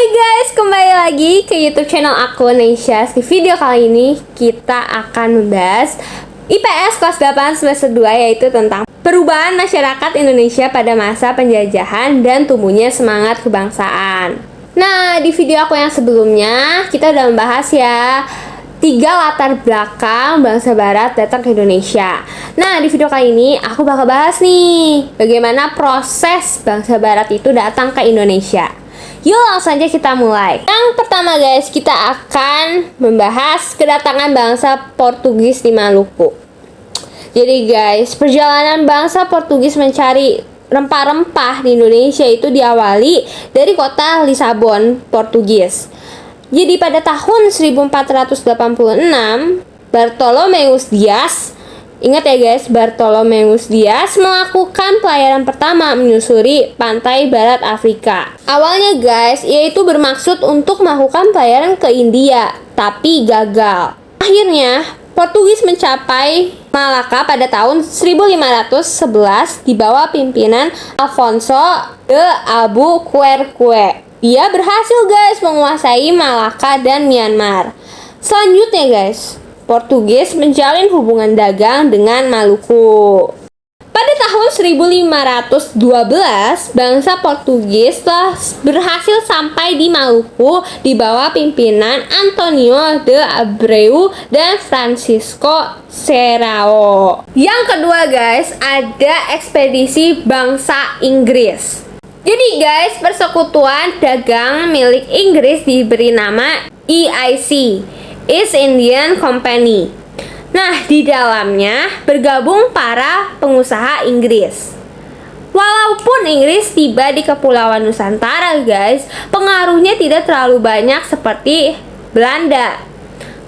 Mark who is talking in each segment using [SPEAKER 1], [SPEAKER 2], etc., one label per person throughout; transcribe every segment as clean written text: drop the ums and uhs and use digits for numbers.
[SPEAKER 1] guys, kembali lagi ke YouTube channel aku, Naisha. Di video kali ini kita akan membahas IPS kelas 8 semester 2, yaitu tentang perubahan masyarakat Indonesia pada masa penjajahan dan tumbuhnya semangat kebangsaan. Nah, di video aku yang sebelumnya kita udah membahas ya 3 latar belakang bangsa barat datang ke Indonesia. Nah, di video kali ini aku bakal bahas nih bagaimana proses bangsa barat itu datang ke Indonesia. Yuk langsung aja kita mulai. Yang pertama guys, kita akan membahas kedatangan bangsa Portugis di Maluku. Jadi guys, perjalanan bangsa Portugis mencari rempah-rempah di Indonesia itu diawali dari kota Lisabon, Portugis. Jadi pada tahun 1486, Bartolomeus Dias, ingat ya guys, Bartolomeus Dias melakukan pelayaran pertama menyusuri pantai barat Afrika. Awalnya guys, ia itu bermaksud untuk melakukan pelayaran ke India, tapi gagal. Akhirnya, Portugis mencapai Malaka pada tahun 1511 di bawah pimpinan Afonso de Albuquerque. Dia berhasil guys menguasai Malaka dan Myanmar. Selanjutnya guys, Portugis menjalin hubungan dagang dengan Maluku. Pada tahun 1512, bangsa Portugis telah berhasil sampai di Maluku di bawah pimpinan Antonio de Abreu dan Francisco Serrao. Yang kedua guys, ada ekspedisi bangsa Inggris. Jadi guys, persekutuan dagang milik Inggris diberi nama EIC, East Indian Company. Nah, di dalamnya bergabung para pengusaha Inggris. Walaupun Inggris tiba di Kepulauan Nusantara guys, pengaruhnya tidak terlalu banyak seperti Belanda.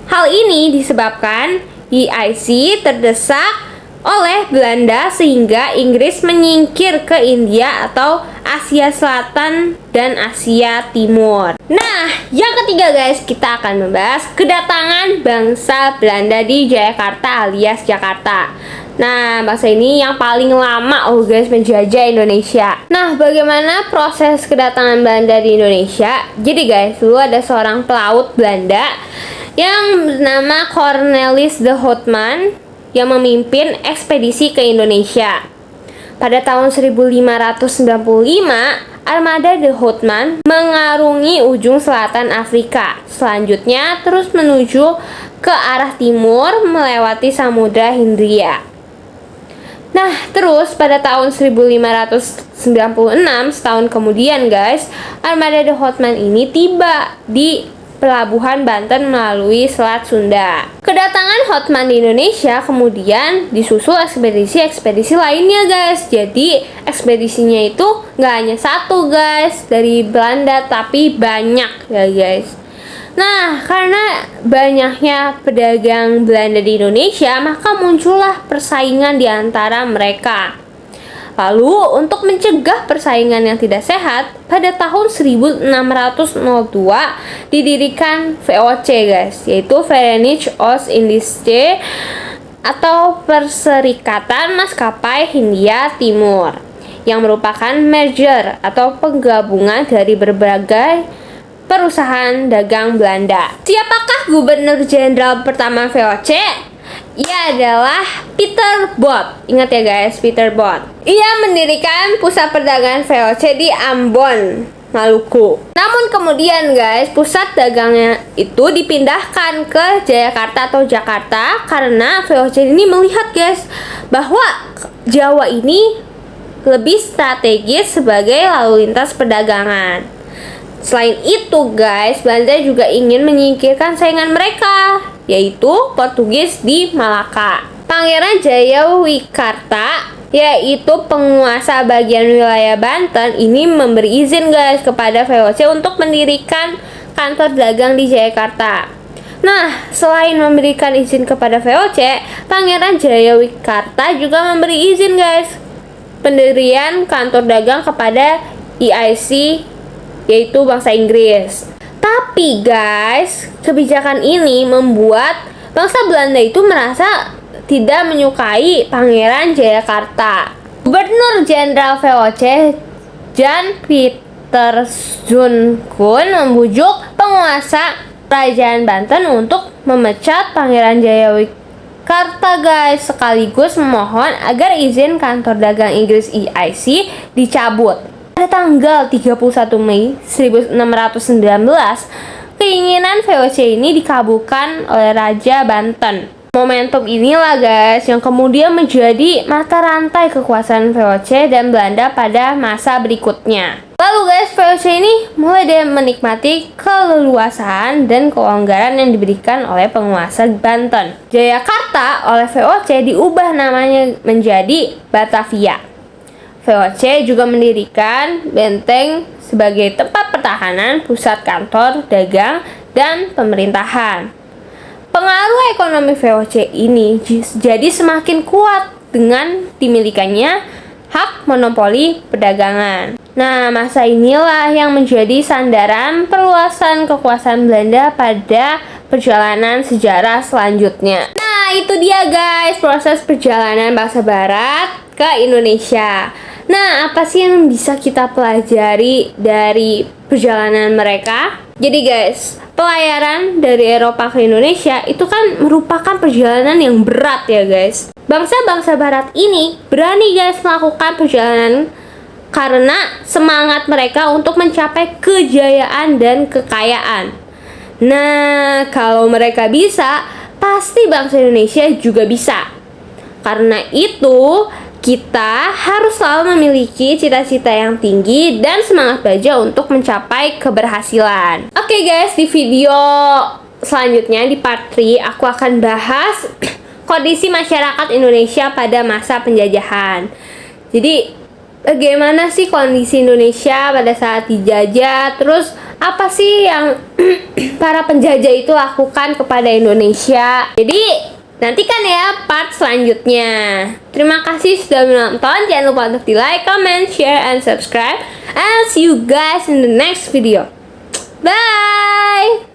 [SPEAKER 1] Hal ini disebabkan EIC terdesak oleh Belanda sehingga Inggris menyingkir ke India atau Asia Selatan dan Asia Timur. Nah, yang ketiga guys, kita akan membahas kedatangan bangsa Belanda di Jayakarta alias Jakarta. Nah, bangsa ini yang paling lama guys menjajah Indonesia. Nah, bagaimana proses kedatangan Belanda di Indonesia? Jadi guys, dulu ada seorang pelaut Belanda yang bernama Cornelis de Houtman yang memimpin ekspedisi ke Indonesia. Pada tahun 1595, armada de Houtman mengarungi ujung selatan Afrika. Selanjutnya terus menuju ke arah timur melewati Samudra Hindia. Nah, terus pada tahun 1596, setahun kemudian guys, armada de Houtman ini tiba di Pelabuhan Banten melalui Selat Sunda. Kedatangan Houtman di Indonesia kemudian disusul ekspedisi-ekspedisi lainnya guys. Jadi ekspedisinya itu nggak hanya satu guys dari Belanda, tapi banyak ya guys. Nah, karena banyaknya pedagang Belanda di Indonesia, maka muncullah persaingan di antara mereka. Lalu, untuk mencegah persaingan yang tidak sehat, pada tahun 1602 didirikan VOC guys, yaitu Verenigde Oost-Indische atau Perserikatan Maskapai Hindia Timur, yang merupakan merger atau penggabungan dari berbagai perusahaan dagang Belanda. Siapakah Gubernur Jenderal pertama VOC? Ia adalah Peter Both. Ingat ya guys, Peter Both. Ia mendirikan pusat perdagangan VOC di Ambon, Maluku. Namun kemudian guys, pusat dagangnya itu dipindahkan ke Jayakarta atau Jakarta karena VOC ini melihat guys bahwa Jawa ini lebih strategis sebagai lalu lintas perdagangan. Selain itu guys, Belanda juga ingin menyingkirkan saingan mereka, yaitu Portugis di Malaka. Pangeran Jayawikarta, yaitu penguasa bagian wilayah Banten, ini memberi izin guys kepada VOC untuk mendirikan kantor dagang di Jayakarta. Nah, selain memberikan izin kepada VOC, Pangeran Jayawikarta juga memberi izin guys pendirian kantor dagang kepada EIC, yaitu bangsa Inggris. Tapi guys, kebijakan ini membuat bangsa Belanda itu merasa tidak menyukai Pangeran Jayakarta. Gubernur Jenderal VOC Jan terjun Kun membujuk penguasa Kerajaan Banten untuk memecat Pangeran Jayawikarta guys, sekaligus memohon agar izin kantor dagang Inggris EIC dicabut. Pada tanggal 31 Mei 1619, keinginan VOC ini dikabulkan oleh Raja Banten. Momentum inilah guys yang kemudian menjadi mata rantai kekuasaan VOC dan Belanda pada masa berikutnya. Lalu guys, VOC ini mulai deh menikmati keleluasaan dan kelonggaran yang diberikan oleh penguasa Banten. Jayakarta oleh VOC diubah namanya menjadi Batavia. VOC juga mendirikan benteng sebagai tempat pertahanan, pusat kantor, dagang, dan pemerintahan. Pengaruh ekonomi VOC ini jadi semakin kuat dengan dimilikannya hak monopoli perdagangan. Nah, masa inilah yang menjadi sandaran perluasan kekuasaan Belanda pada perjalanan sejarah selanjutnya. Nah, itu dia guys, proses perjalanan bangsa Barat ke Indonesia. Nah, apa sih yang bisa kita pelajari dari perjalanan mereka? Jadi guys, pelayaran dari Eropa ke Indonesia itu kan merupakan perjalanan yang berat ya guys. Bangsa-bangsa Barat ini berani guys melakukan perjalanan karena semangat mereka untuk mencapai kejayaan dan kekayaan. Nah, kalau mereka bisa, pasti bangsa Indonesia juga bisa. Karena itu, kita harus selalu memiliki cita-cita yang tinggi dan semangat baja untuk mencapai keberhasilan. Oke guys, di video selanjutnya di part 3 aku akan bahas kondisi masyarakat Indonesia pada masa penjajahan. Jadi bagaimana sih kondisi Indonesia pada saat dijajah? Terus apa sih yang para penjajah itu lakukan kepada Indonesia? Jadi nantikan ya part selanjutnya. Terima kasih sudah menonton. Jangan lupa untuk di like, comment, share, and subscribe. And see you guys in the next video. Bye!